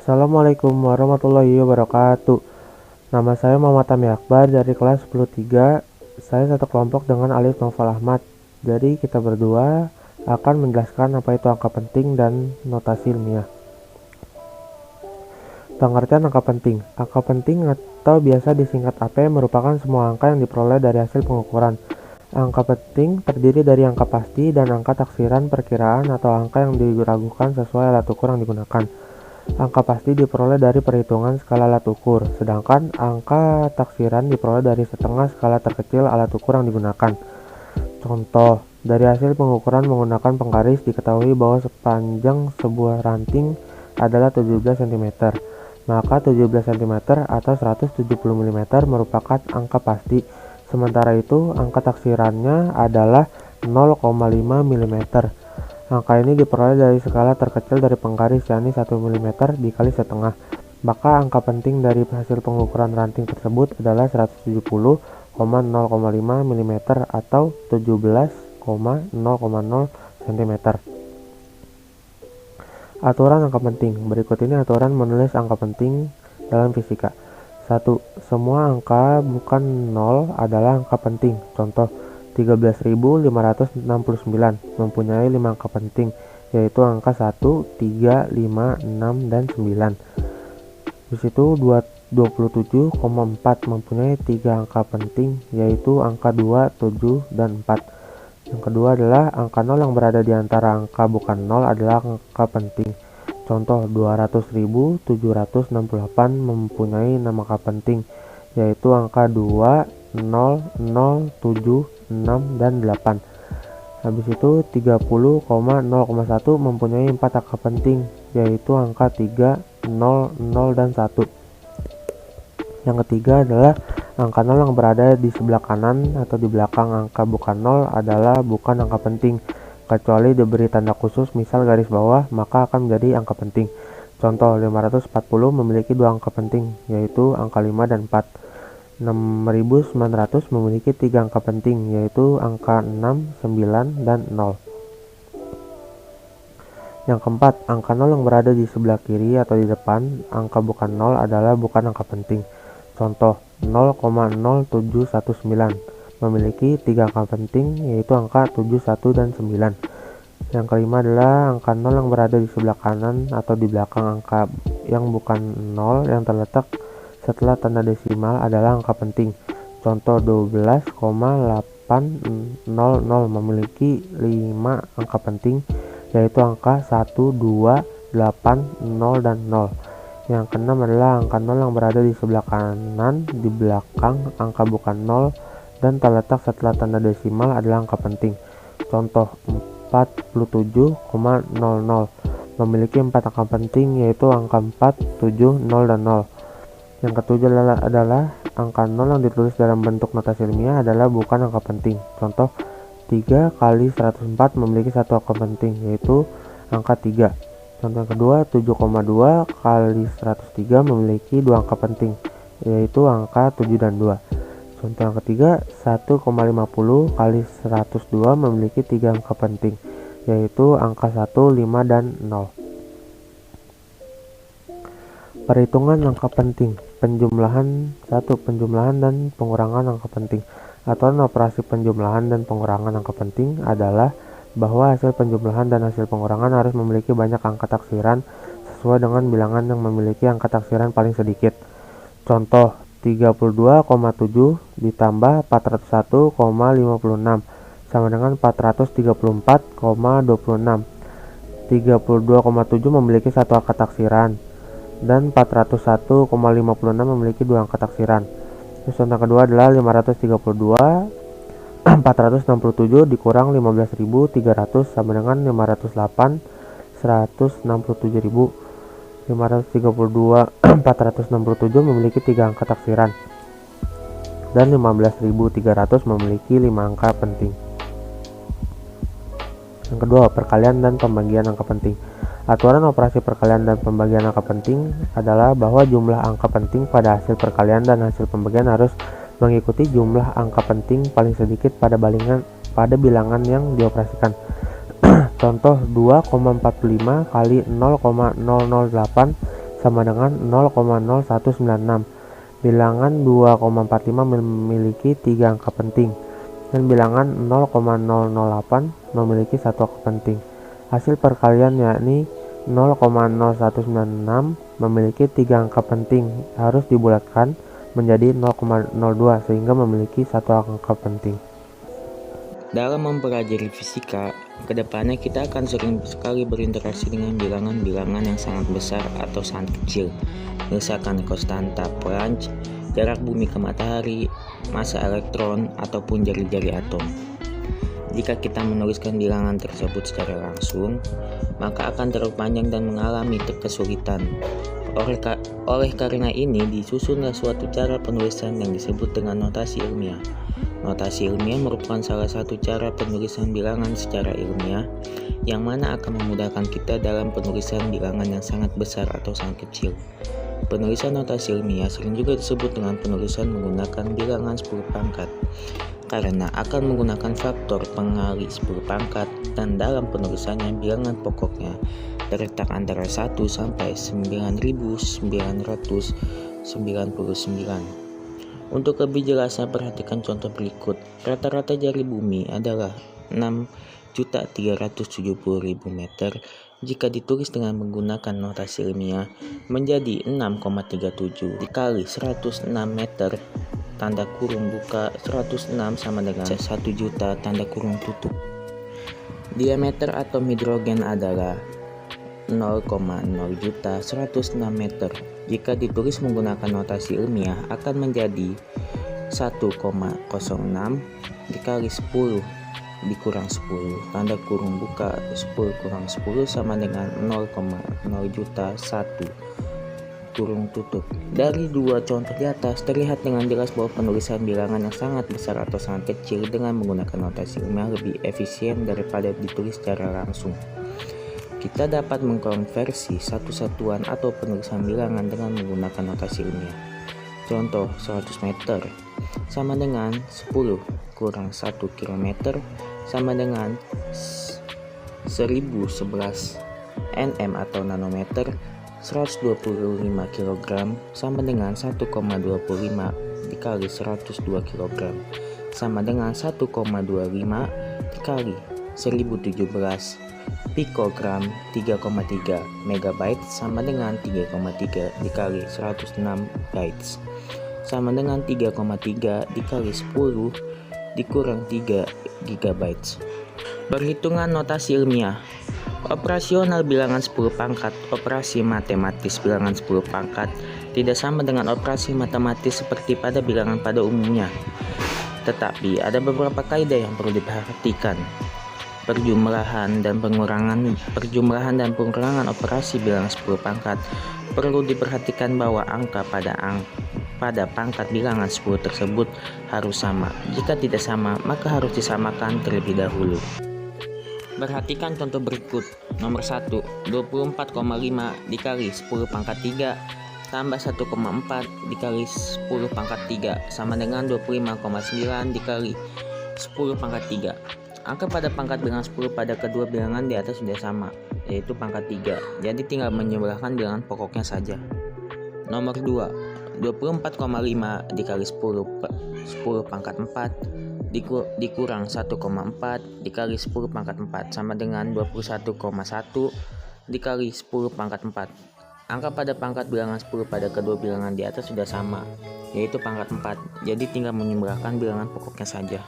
Assalamualaikum warahmatullahi wabarakatuh. Nama saya Muhammad Tami Akbar dari kelas 10-3. Saya satu kelompok dengan Alif Noval Ahmad. Jadi kita berdua akan menjelaskan apa itu angka penting dan notasi ilmiah. Pengertian angka penting. Angka penting atau biasa disingkat AP merupakan semua angka yang diperoleh dari hasil pengukuran. Angka penting terdiri dari angka pasti dan angka taksiran perkiraan atau angka yang diragukan sesuai alat ukur yang digunakan. Angka pasti diperoleh dari perhitungan skala alat ukur, sedangkan angka taksiran diperoleh dari setengah skala terkecil alat ukur yang digunakan. Contoh, dari hasil pengukuran menggunakan penggaris diketahui bahwa sepanjang sebuah ranting adalah 17 cm. Maka 17 cm atau 170 mm merupakan angka pasti. Sementara itu, angka taksirannya adalah 0,5 mm. Angka ini diperoleh dari skala terkecil dari penggaris, yakni 1 mm dikali setengah. Maka angka penting dari hasil pengukuran ranting tersebut adalah 170,0,5 mm atau 17,0,0 cm. Aturan angka penting. Berikut ini aturan menulis angka penting dalam fisika. 1. Semua angka bukan 0 adalah angka penting. Contoh, 13.569 mempunyai 5 angka penting, yaitu angka 1, 3, 5, 6, dan 9. Di situ 27,4 mempunyai 3 angka penting, yaitu angka 2, 7, dan 4. Yang kedua adalah angka 0 yang berada di antara angka bukan 0 adalah angka penting. Contoh, 200.768 mempunyai 6 angka penting, yaitu angka 2, 0, 0, 7, 6, dan 8. Habis itu 30,0,1 mempunyai 4 angka penting, yaitu angka 3, 0, 0, dan 1. Yang ketiga adalah angka 0 yang berada di sebelah kanan atau di belakang angka bukan 0 adalah bukan angka penting, kecuali diberi tanda khusus misal garis bawah, maka akan menjadi angka penting. Contoh, 540 memiliki 2 angka penting, yaitu angka 5 dan 4. 6.900 memiliki 3 angka penting, yaitu angka 6, 9, dan 0. Yang keempat, angka 0 yang berada di sebelah kiri atau di depan angka bukan 0 adalah bukan angka penting. Contoh, 0,0719 memiliki 3 angka penting, yaitu angka 7, 1, dan 9. Yang kelima adalah angka 0 yang berada di sebelah kanan atau di belakang angka yang bukan 0 yang terletak setelah tanda desimal adalah angka penting. Contoh, 12,800 memiliki 5 angka penting, yaitu angka 1, 2, 8, 0, dan 0. Yang keenam adalah angka 0 yang berada di sebelah kanan di belakang angka bukan 0 dan terletak setelah tanda desimal adalah angka penting. Contoh, 47,00 memiliki 4 angka penting, yaitu angka 4, 7, 0, dan 0. Yang ketujuh adalah angka 0 yang ditulis dalam bentuk notasi ilmiah adalah bukan angka penting. Contoh, 3 kali 104 memiliki 1 angka penting, yaitu angka 3. Contoh yang kedua, 7,2 kali 103 memiliki 2 angka penting, yaitu angka 7 dan 2. Contoh yang ketiga, 1,50 kali 102 memiliki 3 angka penting, yaitu angka 1, 5, dan 0. Perhitungan angka penting. Penjumlahan. 1. Penjumlahan dan pengurangan angka penting. Aturan operasi penjumlahan dan pengurangan angka penting adalah bahwa hasil penjumlahan dan hasil pengurangan harus memiliki banyak angka taksiran sesuai dengan bilangan yang memiliki angka taksiran paling sedikit. Contoh, 32,7 ditambah 401,56 sama dengan 434,26. 32,7 memiliki 1 angka taksiran dan 401,56 memiliki 2 angka taksiran. Terus contoh kedua adalah 467 dikurang 15.300 sama dengan 508 167.000. 467 memiliki 3 angka taksiran dan 15.300 memiliki 5 angka penting. Yang kedua, perkalian dan pembagian angka penting. Aturan operasi perkalian dan pembagian angka penting adalah bahwa jumlah angka penting pada hasil perkalian dan hasil pembagian harus mengikuti jumlah angka penting paling sedikit pada bilangan yang dioperasikan. Contoh 2,45 kali 0,008 sama dengan 0,0196. Bilangan 2,45 memiliki 3 angka penting, dan bilangan 0,008 memiliki 1 angka penting. Hasil perkalian yakni 0,0196 memiliki 3 angka penting harus dibulatkan menjadi 0,02 sehingga memiliki 1 angka penting. Dalam mempelajari fisika, kedepannya kita akan sering sekali berinteraksi dengan bilangan-bilangan yang sangat besar atau sangat kecil, misalkan konstanta Planck, jarak bumi ke matahari, massa elektron, ataupun jari-jari atom. Jika kita menuliskan bilangan tersebut secara langsung, maka akan terlalu panjang dan mengalami kesulitan. Oleh karena ini, disusunlah suatu cara penulisan yang disebut dengan notasi ilmiah. Notasi ilmiah merupakan salah satu cara penulisan bilangan secara ilmiah yang mana akan memudahkan kita dalam penulisan bilangan yang sangat besar atau sangat kecil. Penulisan notasi ilmiah sering juga disebut dengan penulisan menggunakan bilangan 10 pangkat karena akan menggunakan faktor pengali 10 pangkat, dan dalam penulisannya bilangan pokoknya terletak antara 1 sampai 9999. Untuk lebih jelasnya perhatikan contoh berikut. Rata-rata jari bumi adalah 6.370.000 meter. Jika ditulis dengan menggunakan notasi ilmiah menjadi 6,37 dikali 106 meter tanda kurung buka 106 sama dengan 1 juta tanda kurung tutup. Diameter atom hidrogen adalah 0,0 juta 106 meter. Jika ditulis menggunakan notasi ilmiah akan menjadi 1,06 dikali 10 dikurang 10 tanda kurung buka 10 kurang 10 sama dengan 0,0 juta 1 kurung tutup. Dari dua contoh di atas terlihat dengan jelas bahwa penulisan bilangan yang sangat besar atau sangat kecil dengan menggunakan notasi ilmiah lebih efisien daripada ditulis secara langsung. Kita dapat mengkonversi satu satuan atau penulisan bilangan dengan menggunakan notasi ilmiah. Contoh 100 meter sama dengan 10 kurang 1 km sama dengan 1011 nm atau nanometer. 125 kg sama dengan 1,25 dikali 102 kg sama dengan 1,25 dikali 1017 pikogram. 3,3 megabyte sama dengan 3,3 dikali 106 bytes sama dengan 3,3 dikali 10 dikurang 3 gigabytes. Perhitungan notasi ilmiah. Operasional bilangan 10 pangkat. Operasi matematis bilangan 10 pangkat tidak sama dengan operasi matematis seperti pada bilangan pada umumnya. Tetapi ada beberapa kaidah yang perlu diperhatikan. Perjumlahan dan pengurangan operasi bilangan 10 pangkat perlu diperhatikan bahwa angka pada pangkat bilangan 10 tersebut harus sama. Jika tidak sama, maka harus disamakan terlebih dahulu. Perhatikan contoh berikut. Nomor 1, 24,5 dikali 10 pangkat 3 tambah 1,4 dikali 10 pangkat 3 sama dengan 25,9 dikali 10 pangkat 3. Angka pada pangkat bilangan 10 pada kedua bilangan di atas sudah sama, yaitu pangkat 3. Jadi tinggal menyebelahkan bilangan pokoknya saja. Nomor 2, 24,5 dikali 10 pangkat 4 dikurang 1,4 dikali 10 pangkat 4 sama dengan 21,1 dikali 10 pangkat 4. Angka pada pangkat bilangan 10 pada kedua bilangan di atas sudah sama, yaitu pangkat 4. Jadi tinggal menyebelahkan bilangan pokoknya saja.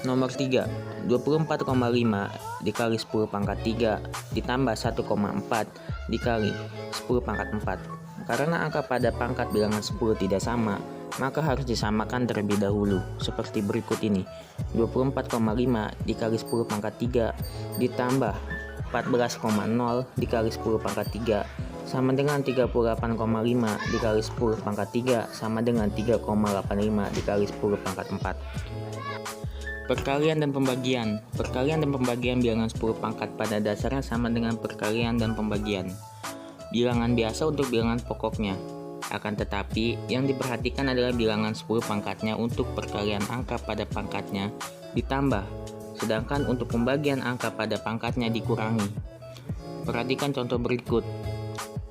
Nomor 3, 24,5 dikali 10 pangkat 3 ditambah 1,4 dikali 10 pangkat 4. Karena angka pada pangkat bilangan 10 tidak sama, maka harus disamakan terlebih dahulu, seperti berikut ini. 24,5 dikali 10 pangkat 3 ditambah 14,0 dikali 10 pangkat 3 sama dengan 38,5 dikali 10 pangkat 3 sama dengan 3,85 dikali 10 pangkat 4. Perkalian dan pembagian. Perkalian dan pembagian bilangan 10 pangkat pada dasarnya sama dengan perkalian dan pembagian bilangan biasa untuk bilangan pokoknya. Akan tetapi, yang diperhatikan adalah bilangan 10 pangkatnya untuk perkalian angka pada pangkatnya ditambah, sedangkan untuk pembagian angka pada pangkatnya dikurangi. Perhatikan contoh berikut.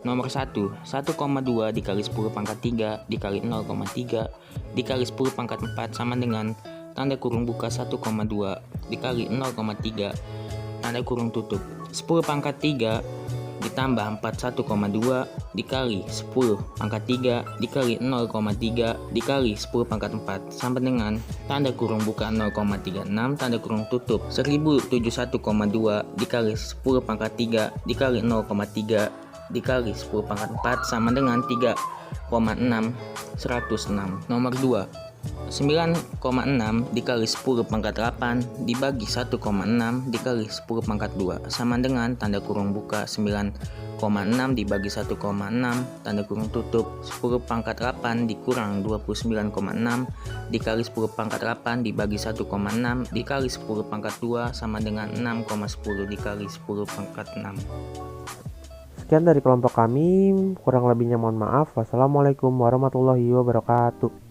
Nomor 1, 1,2 dikali 10 pangkat 3 dikali 0,3 dikali 10 pangkat 4 sama dengan tanda kurung buka 1,2 dikali 0,3 tanda kurung tutup. 10 pangkat 3 ditambah 41,2 dikali 10 pangkat 3 dikali 0,3 dikali 10 pangkat 4 sama dengan tanda kurung buka 0,36 tanda kurung tutup. 1071,2 dikali 10 pangkat 3 dikali 0,3 dikali 10 pangkat 4 sama dengan 3,6 106. Nomor 2, 9,6 dikali 10 pangkat 8 dibagi 1,6 dikali 10 pangkat 2 sama dengan tanda kurung buka 9,6 dibagi 1,6 tanda kurung tutup. 10 pangkat 8 dikurang 29,6 dikali 10 pangkat 8 dibagi 1,6 dikali 10 pangkat 2 sama dengan 6,10 dikali 10 pangkat 6. Sekian dari kelompok kami, kurang lebihnya mohon maaf. Wassalamualaikum warahmatullahi wabarakatuh.